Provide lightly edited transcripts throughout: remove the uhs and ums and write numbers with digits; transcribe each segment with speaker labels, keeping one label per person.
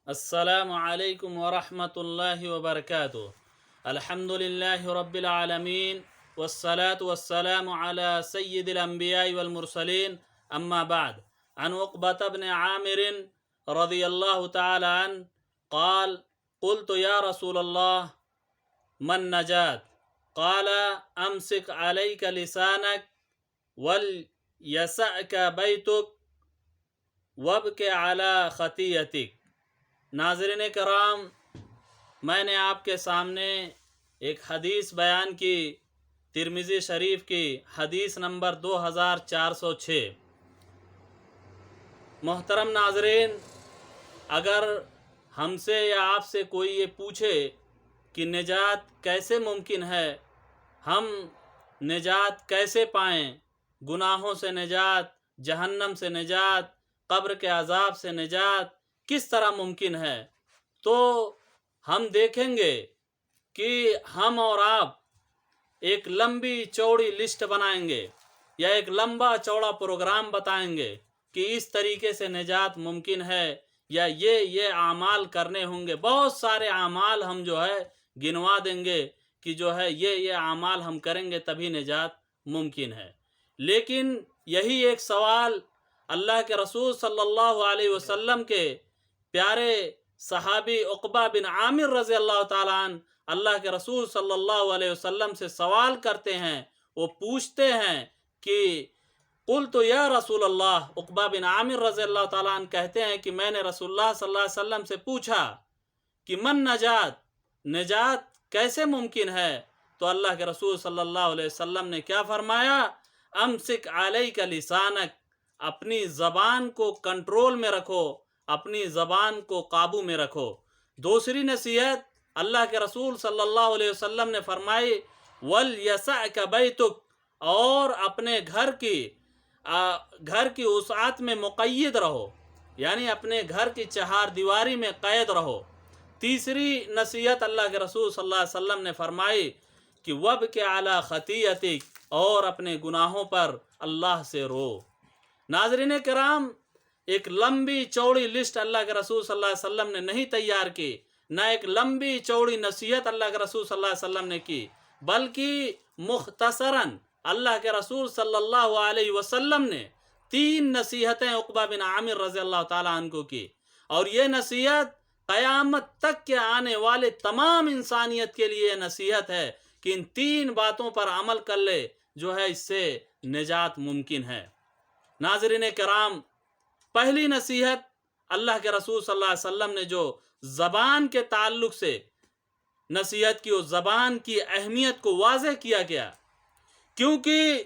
Speaker 1: السلام علیکم ورحمۃ اللہ وبرکاتہ۔ الحمد للہ رب العالمین والصلاة والسلام علی سید الانبیاء والمرسلین اما بعد، عن عقبة بن عامر رضی اللہ تعالی عنہ قال قلت یا رسول اللہ من نجات قال امسک علیک لسانک ولیسعک بیتک وابک علی خطیئتک۔ ناظرین کرام، میں نے آپ کے سامنے ایک حدیث بیان کی، ترمذی شریف کی حدیث نمبر 2406۔ محترم ناظرین، اگر ہم سے یا آپ سے کوئی یہ پوچھے کہ نجات کیسے ممکن ہے، ہم نجات کیسے پائیں، گناہوں سے نجات، جہنم سے نجات، قبر کے عذاب سے نجات کس طرح ممکن ہے، تو ہم دیکھیں گے کہ ہم اور آپ ایک لمبی چوڑی لسٹ بنائیں گے یا ایک لمبا چوڑا پروگرام بتائیں گے کہ اس طریقے سے نجات ممکن ہے یا یہ اعمال کرنے ہوں گے۔ بہت سارے اعمال ہم جو ہے گنوا دیں گے کہ جو ہے یہ اعمال ہم کریں گے تبھی نجات ممکن ہے۔ لیکن یہی ایک سوال اللہ کے رسول صلی اللہ علیہ وسلم کے پیارے صحابی عقبہ بن عامر رضی اللہ تعالیٰ عنہ اللہ کے رسول صلی اللہ علیہ وسلم سے سوال کرتے ہیں۔ وہ پوچھتے ہیں کہ قلت یا رسول اللہ، عقبہ بن عامر رضی اللہ تعالیٰ عنہ کہتے ہیں کہ میں نے رسول اللہ صلی اللہ علیہ وسلم سے پوچھا کہ من نجات، نجات کیسے ممکن ہے؟ تو اللہ کے رسول صلی اللہ علیہ وسلم نے کیا فرمایا؟ امسک علیک لسانک، اپنی زبان کو کنٹرول میں رکھو، اپنی زبان کو قابو میں رکھو۔ دوسری نصیحت اللہ کے رسول صلی اللہ علیہ وسلم نے فرمائی وَلْيَسَعْكَ بَيْتُكَ، اور اپنے گھر کی وسعت میں مقید رہو، یعنی اپنے گھر کی چہار دیواری میں قید رہو۔ تیسری نصیحت اللہ کے رسول صلی اللہ علیہ وسلم نے فرمائی کہ وَابْكِ عَلَى خَطِيئَتِكَ، اور اپنے گناہوں پر اللہ سے رو۔ ناظرین کرام، ایک لمبی چوڑی لسٹ اللہ کے رسول صلی اللہ علیہ وسلم نے نہیں تیار کی، نہ ایک لمبی چوڑی نصیحت اللہ کے رسول صلی اللہ علیہ وسلم نے کی، بلکہ مختصراً اللہ کے رسول صلی اللہ علیہ وسلم نے 3 نصیحتیں عقبہ بن عامر رضی اللہ تعالیٰ عنہ کو کی، اور یہ نصیحت قیامت تک کے آنے والے تمام انسانیت کے لیے نصیحت ہے کہ ان 3 باتوں پر عمل کر لے، جو ہے اس سے نجات ممکن ہے۔ ناظرین کرام، پہلی نصیحت اللہ کے رسول صلی اللہ علیہ وسلم نے جو زبان کے تعلق سے نصیحت کی، اس زبان کی اہمیت کو واضح کیا گیا، کیونکہ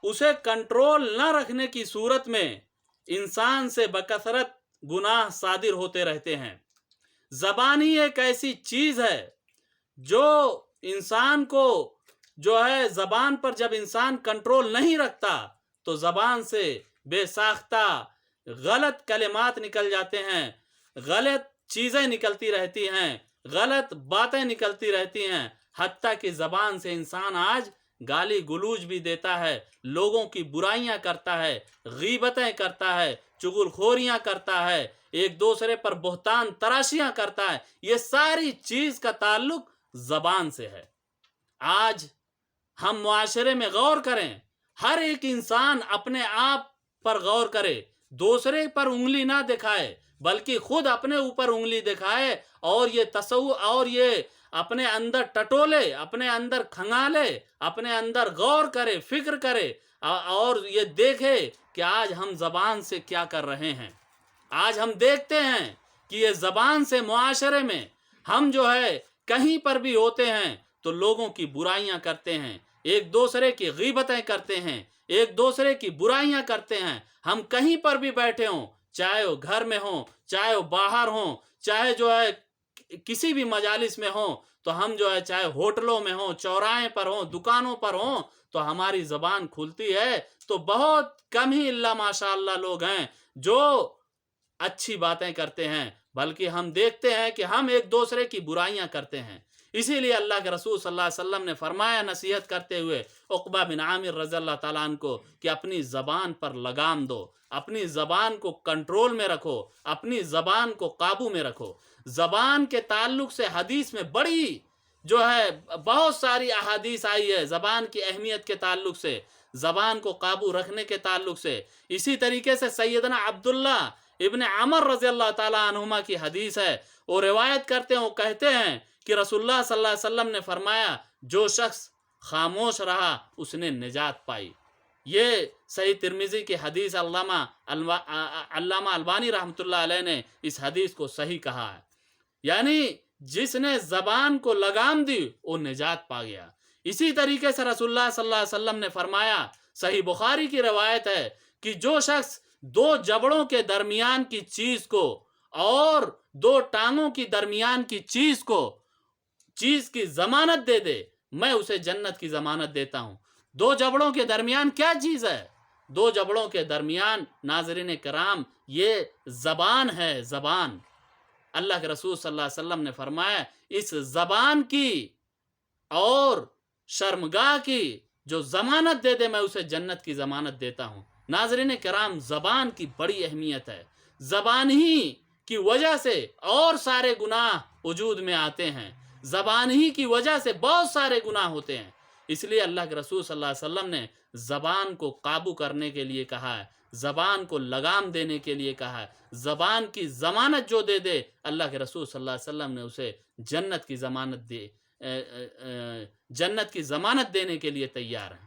Speaker 1: اسے کنٹرول نہ رکھنے کی صورت میں انسان سے بکثرت گناہ صادر ہوتے رہتے ہیں۔ زبان ہی ایک ایسی چیز ہے جو انسان کو جو ہے، زبان پر جب انسان کنٹرول نہیں رکھتا تو زبان سے بے ساختہ غلط کلمات نکل جاتے ہیں، غلط چیزیں نکلتی رہتی ہیں، غلط باتیں نکلتی رہتی ہیں، حتیٰ کہ زبان سے انسان آج گالی گلوچ بھی دیتا ہے، لوگوں کی برائیاں کرتا ہے، غیبتیں کرتا ہے، چغل خوریاں کرتا ہے، ایک دوسرے پر بہتان تراشیاں کرتا ہے۔ یہ ساری چیز کا تعلق زبان سے ہے۔ آج ہم معاشرے میں غور کریں، ہر ایک انسان اپنے آپ پر غور کرے، دوسرے پر انگلی نہ دکھائے بلکہ خود اپنے اوپر انگلی دکھائے، اور یہ اپنے اندر ٹٹولے، اپنے اندر کھنگالے، اپنے اندر غور کرے، فکر کرے، اور یہ دیکھے کہ آج ہم زبان سے کیا کر رہے ہیں۔ آج ہم دیکھتے ہیں کہ یہ زبان سے معاشرے میں ہم جو ہے کہیں پر بھی ہوتے ہیں تو لوگوں کی برائیاں کرتے ہیں، ایک دوسرے کی غیبتیں کرتے ہیں، ایک دوسرے کی برائیاں کرتے ہیں۔ ہم کہیں پر بھی بیٹھے ہوں، چاہے وہ گھر میں ہوں، چاہے وہ باہر ہوں، چاہے جو ہے کسی بھی مجالس میں ہوں، تو ہم جو ہے چاہے ہوٹلوں میں ہوں، چوراہے پر ہوں، دکانوں پر ہوں، تو ہماری زبان کھلتی ہے تو بہت کم ہی اللہ ماشاءاللہ لوگ ہیں جو اچھی باتیں کرتے ہیں، بلکہ ہم دیکھتے ہیں کہ ہم ایک دوسرے کی برائیاں کرتے ہیں، اسی لیے اللہ کے رسول صلی اللہ علیہ وسلم نے فرمایا نصیحت کرتے ہوئے عقبہ بن عامر رضی اللہ تعالیٰ عنہ کو کہ اپنی زبان پر لگام دو، اپنی زبان کو کنٹرول میں رکھو، اپنی زبان کو قابو میں رکھو۔ زبان کے تعلق سے حدیث میں بڑی جو ہے بہت ساری احادیث آئی ہے زبان کی اہمیت کے تعلق سے، زبان کو قابو رکھنے کے تعلق سے۔ اسی طریقے سے سیدنا عبداللہ ابن عمر رضی اللہ تعالیٰ عنہما کی حدیث ہے، وہ روایت کرتے ہیں، وہ کہتے ہیں کہ رسول اللہ صلی اللہ علیہ وسلم نے فرمایا جو شخص خاموش رہا اس نے نجات پائی۔ یہ صحیح ترمذی کی حدیث علامہ البانی رحمۃ اللہ علیہ نے اس حدیث کو صحیح کہا ہے، یعنی جس نے زبان کو لگام دی وہ نجات پا گیا۔ اسی طریقے سے رسول اللہ صلی اللہ علیہ وسلم نے فرمایا، صحیح بخاری کی روایت ہے کہ جو شخص دو جبڑوں کے درمیان کی چیز کو اور دو ٹانگوں کی درمیان کی چیز کی ضمانت دے دے، میں اسے جنت کی ضمانت دیتا ہوں۔ دو جبڑوں کے درمیان کیا چیز ہے؟ دو جبڑوں کے درمیان ناظرین کرام یہ زبان ہے، زبان۔ اللہ کے رسول صلی اللہ علیہ وسلم نے فرمایا اس زبان کی اور شرمگاہ کی جو ضمانت دے دے میں اسے جنت کی ضمانت دیتا ہوں۔ ناظرین کرام زبان کی بڑی اہمیت ہے، زبان ہی کی وجہ سے اور سارے گناہ وجود میں آتے ہیں، زبان ہی کی وجہ سے بہت سارے گناہ ہوتے ہیں۔ اس لیے اللہ کے رسول صلی اللہ علیہ وسلم نے زبان کو قابو کرنے کے لیے کہا ہے، زبان کو لگام دینے کے لیے کہا ہے۔ زبان کی ضمانت جو دے دے اللہ کے رسول صلی اللہ علیہ وسلم نے اسے جنت کی ضمانت دینے کے لیے تیار ہیں۔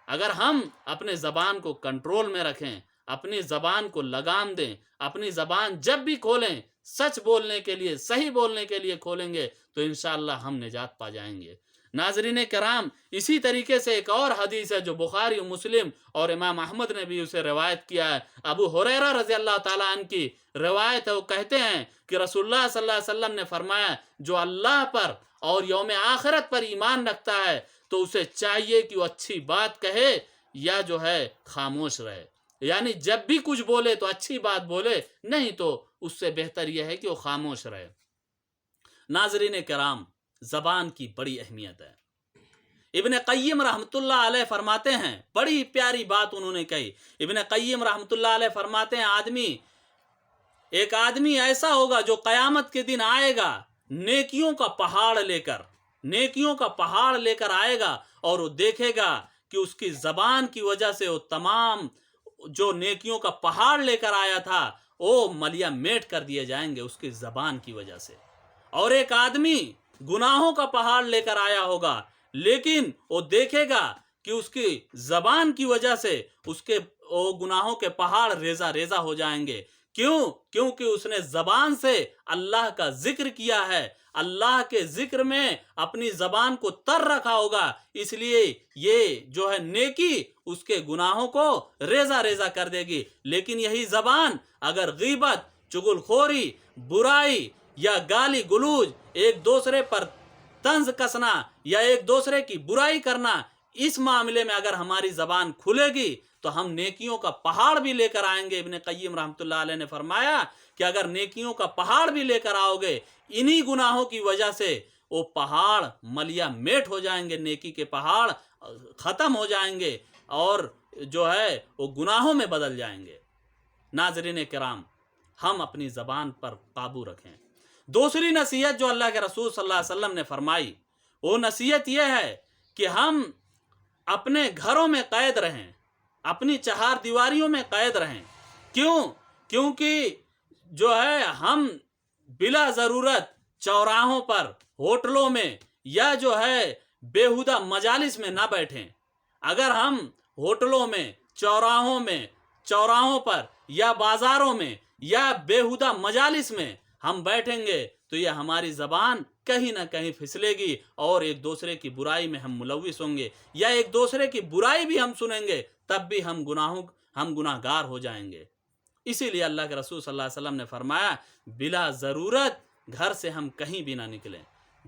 Speaker 1: اگر ہم اپنے زبان کو کنٹرول میں رکھیں، اپنی زبان کو لگام دیں، اپنی زبان جب بھی کھولیں سچ بولنے کے لیے، صحیح بولنے کے لیے کھولیں گے تو انشاءاللہ ہم نجات پا جائیں گے۔ ناظرین کرام اسی طریقے سے ایک اور حدیث ہے جو بخاری و مسلم اور امام احمد نے بھی اسے روایت کیا ہے، ابو ہریرہ رضی اللہ تعالیٰ عنہ کی روایت ہے۔ وہ کہتے ہیں کہ رسول اللہ صلی اللہ علیہ وسلم نے فرمایا جو اللہ پر اور یوم آخرت پر ایمان رکھتا ہے تو اسے چاہیے کہ وہ اچھی بات کہے یا جو ہے خاموش رہے، یعنی جب بھی کچھ بولے تو اچھی بات بولے، نہیں تو اس سے بہتر یہ ہے کہ وہ خاموش رہے۔ ناظرین کرام زبان کی بڑی اہمیت ہے۔ ابن قیم رحمۃ اللہ علیہ فرماتے ہیں، بڑی پیاری بات انہوں نے کہی۔ ابن قیم رحمۃ اللہ علیہ فرماتے ہیں ایک آدمی ایسا ہوگا جو قیامت کے دن آئے گا نیکیوں کا پہاڑ لے کر آئے گا، اور وہ دیکھے گا کہ اس کی زبان کی وجہ سے وہ تمام جو نیکیوں کا پہاڑ لے کر آیا تھا وہ ملیا میٹ کر دیے جائیں گے اس کی زبان کی وجہ سے۔ اور ایک آدمی گناہوں کا پہاڑ لے کر آیا ہوگا، لیکن وہ دیکھے گا کہ اس کی زبان کی وجہ سے اس کے گناہوں کے پہاڑ ریزہ ریزہ ہو جائیں گے۔ کیونکہ اس نے زبان سے اللہ کا ذکر کیا ہے، اللہ کے ذکر میں اپنی زبان کو تر رکھا ہوگا، اس لیے یہ جو ہے نیکی اس کے گناہوں کو ریزہ ریزہ کر دے گی۔ لیکن یہی زبان اگر غیبت، چغل خوری، برائی یا گالی گلوج، ایک دوسرے پر طنز کسنا یا ایک دوسرے کی برائی کرنا، اس معاملے میں اگر ہماری زبان کھلے گی تو ہم نیکیوں کا پہاڑ بھی لے کر آئیں گے۔ ابن قیم رحمۃ اللہ علیہ نے فرمایا کہ اگر نیکیوں کا پہاڑ بھی لے کر آؤ گے، انہی گناہوں کی وجہ سے وہ پہاڑ ملیا میٹ ہو جائیں گے، نیکی کے پہاڑ ختم ہو جائیں گے اور جو ہے وہ گناہوں میں بدل جائیں گے۔ ناظرین کرام ہم اپنی زبان پر قابو رکھیں۔ دوسری نصیحت جو اللہ کے رسول صلی اللہ علیہ وسلم نے فرمائی وہ نصیحت یہ ہے کہ ہم اپنے گھروں میں قید رہیں، اپنی چہار دیواریوں میں قید رہیں۔ کیونکہ جو ہے ہم بلا ضرورت چوراہوں پر، ہوٹلوں میں یا جو ہے بیہودہ مجالس میں نہ بیٹھیں۔ اگر ہم ہوٹلوں میں، چوراہوں پر یا بازاروں میں یا بیہودہ مجالس میں ہم بیٹھیں گے تو یہ ہماری زبان کہیں نہ کہیں پھسلے گی اور ایک دوسرے کی برائی میں ہم ملوث ہوں گے، یا ایک دوسرے کی برائی بھی ہم سنیں گے تب بھی ہم گناہ گار ہو جائیں گے۔ اسی لیے اللہ کے رسول صلی اللہ علیہ وسلم نے فرمایا بلا ضرورت گھر سے ہم کہیں بھی نہ نکلیں۔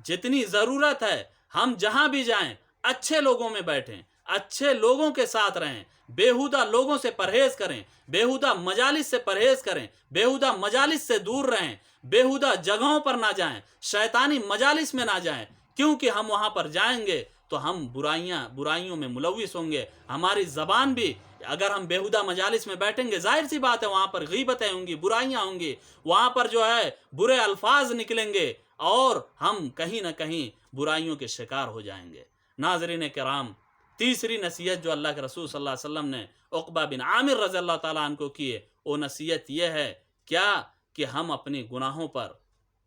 Speaker 1: جتنی ضرورت ہے ہم جہاں بھی جائیں اچھے لوگوں میں بیٹھیں، اچھے لوگوں کے ساتھ رہیں، بیہودہ لوگوں سے پرہیز کریں، بیہودہ مجالس سے پرہیز کریں، بیہودہ مجالس سے دور رہیں، بیہودہ جگہوں پر نہ جائیں، شیطانی مجالس میں نہ جائیں، کیونکہ ہم وہاں پر جائیں گے تو ہم برائیوں میں ملوث ہوں گے. ہماری زبان بھی، اگر ہم بیہودہ مجالس میں بیٹھیں گے، ظاہر سی بات ہے وہاں پر غیبتیں ہوں گی، برائیاں ہوں گی، وہاں پر جو ہے برے الفاظ نکلیں گے اور ہم کہیں نہ کہیں برائیوں کے شکار ہو جائیں گے. ناظرین کرام، تیسری نصیحت جو اللہ کے رسول صلی اللہ علیہ وسلم نے عقبہ بن عامر رضی اللہ تعالیٰ عنہ کو کی ہے، وہ نصیحت یہ ہے کیا کہ ہم اپنے گناہوں پر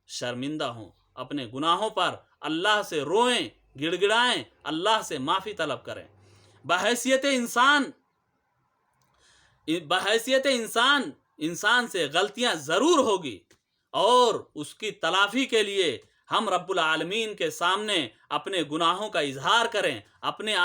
Speaker 1: شرمندہ ہوں، اپنے گناہوں پر اللہ سے روئیں، گڑ گڑائیں، اللہ سے معافی طلب کریں. بحیثیت انسان سے غلطیاں ضرور ہوگی، اور اس کی تلافی کے لیے ہم رب العالمین کے سامنے اپنے گناہوں کا اظہار کریں، اپنے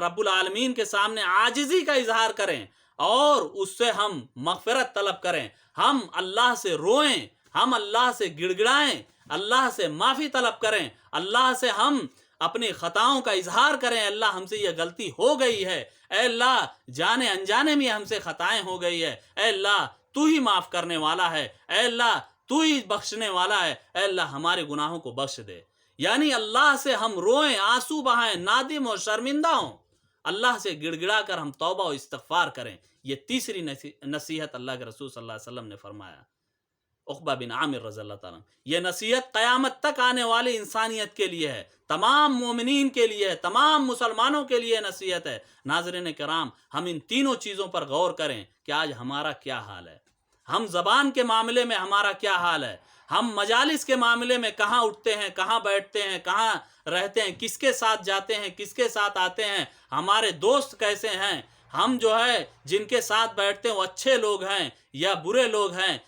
Speaker 1: رب العالمین کے سامنے عاجزی کا اظہار کریں، اور اس سے ہم مغفرت طلب کریں. ہم اللہ سے روئیں، ہم اللہ سے گڑ گڑائیں، اللہ سے معافی طلب کریں، اللہ سے ہم اپنی خطاؤں کا اظہار کریں. اللہ ہم سے یہ غلطی ہو گئی ہے، اے اللہ جانے انجانے میں ہم سے خطائیں ہو گئی ہے، اے اللہ تو ہی معاف کرنے والا ہے، اے اللہ تو ہی بخشنے والا ہے، اے اللہ ہمارے گناہوں کو بخش دے. یعنی اللہ سے ہم روئیں، آنسو بہائیں، نادم اور شرمندہ ہوں، اللہ سے گڑ گڑا کر ہم توبہ و استغفار کریں. یہ تیسری نصیحت اللہ کے رسول صلی اللہ علیہ وسلم نے فرمایا عقبہ بن عامر رضی اللہ تعالیٰ. یہ نصیحت قیامت تک آنے والی انسانیت کے لیے ہے، تمام مومنین کے لیے ہے، تمام مسلمانوں کے لیے نصیحت ہے. ناظرین کرام، ہم ان تینوں چیزوں پر غور کریں کہ آج ہمارا کیا حال ہے. ہم زبان کے معاملے میں ہمارا کیا حال ہے، ہم مجالس کے معاملے میں کہاں اٹھتے ہیں، کہاں بیٹھتے ہیں، کہاں رہتے ہیں، کس کے ساتھ جاتے ہیں، کس کے ساتھ آتے ہیں، ہمارے دوست کیسے ہیں، ہم جو ہے جن کے ساتھ بیٹھتے ہیں وہ اچھے لوگ ہیں یا برے لوگ ہیں،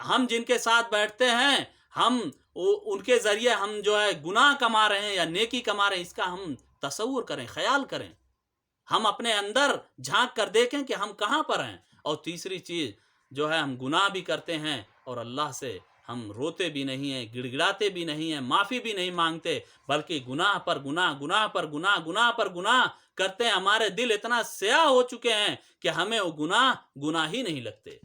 Speaker 1: ہم جن کے ساتھ بیٹھتے ہیں ہم ان کے ذریعے ہم جو ہے گناہ کما رہے ہیں یا نیکی کما رہے ہیں، اس کا ہم تصور کریں، خیال کریں. ہم اپنے اندر جھانک کر دیکھیں کہ ہم کہاں پر ہیں. اور تیسری چیز جو ہے، ہم گناہ بھی کرتے ہیں اور اللہ سے ہم روتے بھی نہیں ہیں، گڑ گڑاتے بھی نہیں ہیں، معافی بھی نہیں مانگتے، بلکہ گناہ پر گناہ، گناہ پر گناہ، گناہ پر گناہ کرتے ہیں. ہمارے دل اتنا سیاہ ہو چکے ہیں کہ ہمیں وہ گناہ ہی نہیں لگتے،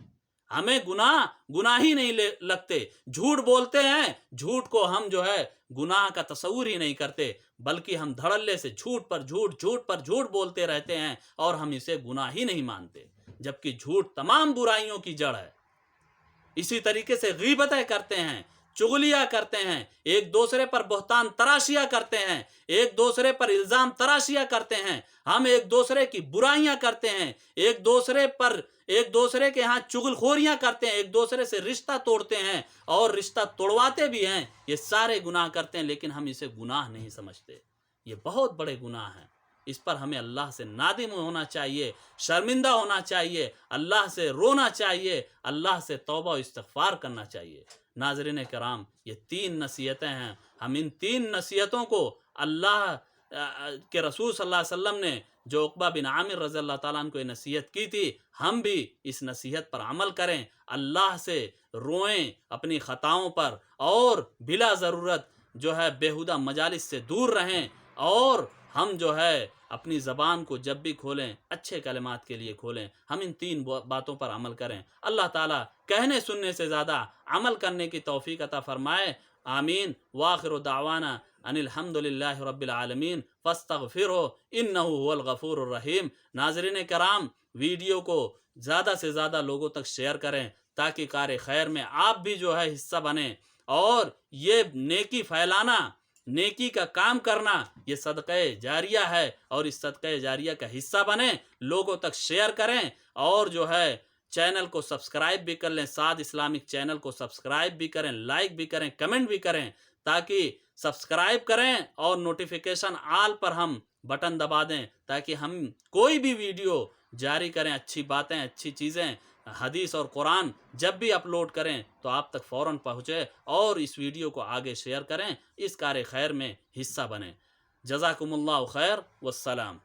Speaker 1: ہمیں گناہ ہی نہیں لگتے. جھوٹ بولتے ہیں، جھوٹ کو ہم جو ہے گناہ کا تصور ہی نہیں کرتے، بلکہ ہم دھڑلے سے جھوٹ پر جھوٹ بولتے رہتے ہیں اور ہم اسے گناہ ہی نہیں مانتے، جبکہ جھوٹ تمام برائیوں کی جڑ ہے. اسی طریقے سے غیبتیں کرتے ہیں، چغلیاں کرتے ہیں، ایک دوسرے پر بہتان تراشیاں کرتے ہیں، ایک دوسرے پر الزام تراشیاں کرتے ہیں، ہم ایک دوسرے کی برائیاں کرتے ہیں، ایک دوسرے کے ہاں چغل خوریاں کرتے ہیں، ایک دوسرے سے رشتہ توڑتے ہیں اور رشتہ توڑواتے بھی ہیں. یہ سارے گناہ کرتے ہیں، لیکن ہم اسے گناہ نہیں سمجھتے. یہ بہت بڑے گناہ ہیں. اس پر ہمیں اللہ سے نادم ہونا چاہیے، شرمندہ ہونا چاہیے، اللہ سے رونا چاہیے، اللہ سے توبہ و استغفار کرنا چاہیے. ناظرین کرام، یہ 3 نصیحتیں ہیں. ہم ان 3 نصیحتوں کو اللہ کے رسول صلی اللہ علیہ وسلم نے جو عقبہ بن عامر رضی اللہ تعالیٰ عنہ کو یہ نصیحت کی تھی، ہم بھی اس نصیحت پر عمل کریں، اللہ سے روئیں اپنی خطاؤں پر، اور بلا ضرورت جو ہے بیہودہ مجالس سے دور رہیں، اور ہم جو ہے اپنی زبان کو جب بھی کھولیں اچھے کلمات کے لیے کھولیں. ہم ان 3 باتوں پر عمل کریں. اللہ تعالیٰ کہنے سننے سے زیادہ عمل کرنے کی توفیق عطا فرمائے. آمین. وآخر دعوانا ان الحمد للہ رب العالمین فاستغفرہ انہ هو الغفور الرحیم. ناظرین کرام، ویڈیو کو زیادہ سے زیادہ لوگوں تک شیئر کریں تاکہ کار خیر میں آپ بھی جو ہے حصہ بنیں، اور یہ نیکی پھیلانا، نیکی کا کام کرنا، یہ صدقہ جاریہ ہے، اور اس صدقہ جاریہ کا حصہ بنیں، لوگوں تک شیئر کریں، اور جو ہے چینل کو سبسکرائب بھی کر لیں. سعد اسلامک چینل کو سبسکرائب بھی کریں، لائک بھی کریں، کمنٹ بھی کریں، تاکہ سبسکرائب کریں اور نوٹیفیکیشن آل پر ہم بٹن دبا دیں، تاکہ ہم کوئی بھی ویڈیو جاری کریں، اچھی باتیں، اچھی چیزیں، حدیث اور قرآن جب بھی اپلوڈ کریں تو آپ تک فوراً پہنچے، اور اس ویڈیو کو آگے شیئر کریں، اس کار خیر میں حصہ بنیں. جزاکم اللہ خیر، والسلام.